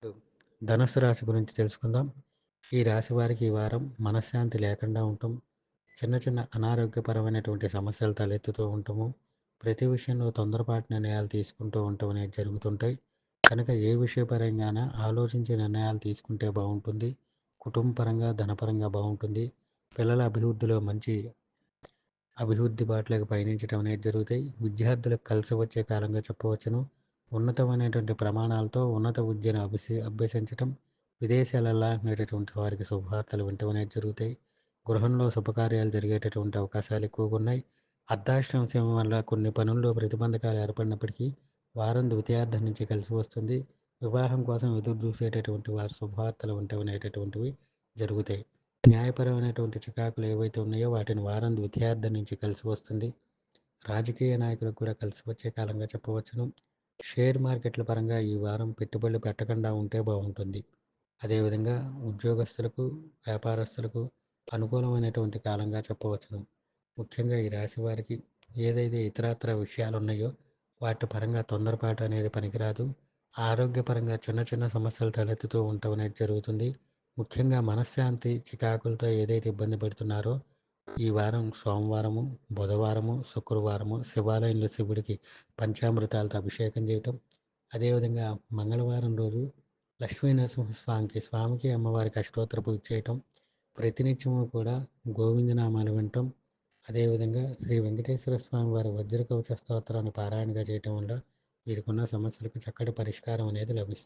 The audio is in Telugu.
ఇప్పుడు ధనుస్సు రాశి గురించి తెలుసుకుందాం. ఈ రాశి వారికి ఈ వారం మనశ్శాంతి లేకుండా ఉండటం, చిన్న చిన్న అనారోగ్యపరమైనటువంటి సమస్యలు తలెత్తుతూ ఉండటము, ప్రతి విషయంలో తొందరపాటు నిర్ణయాలు తీసుకుంటూ ఉండటం అనేది జరుగుతుంటాయి. కనుక ఏ విషయపరంగాన ఆలోచించి నిర్ణయాలు తీసుకుంటే బాగుంటుంది. కుటుంబ పరంగా, ధనపరంగా బాగుంటుంది. పిల్లల అభివృద్ధిలో మంచి అభివృద్ధి బాటలకు పయనించడం అనేది జరుగుతాయి. విద్యార్థులకు కలిసి వచ్చే కాలంగా చెప్పవచ్చును. ఉన్నతమైనటువంటి ప్రమాణాలతో ఉన్నత విద్యను అభ్యసించటం, విదేశాలలో అనేటటువంటి వారికి శుభవార్తలు వినటం అనేది జరుగుతాయి. గృహంలో శుభకార్యాలు జరిగేటటువంటి అవకాశాలు ఎక్కువగా ఉన్నాయి. అర్ధాష్టమ శని వల్ల కొన్ని పనుల్లో ప్రతిబంధకాలు ఏర్పడినప్పటికీ వారం ద్వితీయార్థం నుంచి కలిసి వస్తుంది. వివాహం కోసం ఎదురు చూసేటటువంటి వారి శుభవార్తలు వినటం అనేటటువంటివి జరుగుతాయి. న్యాయపరమైనటువంటి చికాకులు ఏవైతే ఉన్నాయో వాటిని వారం ద్వితీయార్థం నుంచి కలిసి వస్తుంది. రాజకీయ నాయకులకు కూడా కలిసి వచ్చే కాలంగా చెప్పవచ్చును. షేర్ మార్కెట్ల పరంగా ఈ వారం పెట్టుబడులు పెట్టకుండా ఉంటే బాగుంటుంది. అదేవిధంగా ఉద్యోగస్తులకు, వ్యాపారస్తులకు అనుకూలమైనటువంటి కాలంగా చెప్పవచ్చును. ముఖ్యంగా ఈ రాశి వారికి ఏదైతే ఇతరత్ర విషయాలు ఉన్నాయో వాటి పరంగా తొందరపాటు అనేది పనికిరాదు. ఆరోగ్యపరంగా చిన్న చిన్న సమస్యలు తలెత్తుతూ ఉండటం అనేది జరుగుతుంది. ముఖ్యంగా మనశ్శాంతి చికాకులతో ఏదైతే ఇబ్బంది పడుతున్నారో ఈ వారం సోమవారము, బుధవారము, శుక్రవారము శివాలయంలో శివుడికి పంచామృతాలతో అభిషేకం చేయటం, అదేవిధంగా మంగళవారం రోజు లక్ష్మీ నరసింహస్వామికి స్వామికి అమ్మవారికి అష్టోత్తర పూజ చేయటం, ప్రతినిత్యము కూడా గోవిందనామాలు వినటం, అదేవిధంగా శ్రీ వెంకటేశ్వర స్వామి వారి వజ్ర కవచ స్తోత్రాన్ని పారాయణగా చేయటం వల్ల వీరికున్న సమస్యలకు చక్కటి పరిష్కారం అనేది లభిస్తుంది.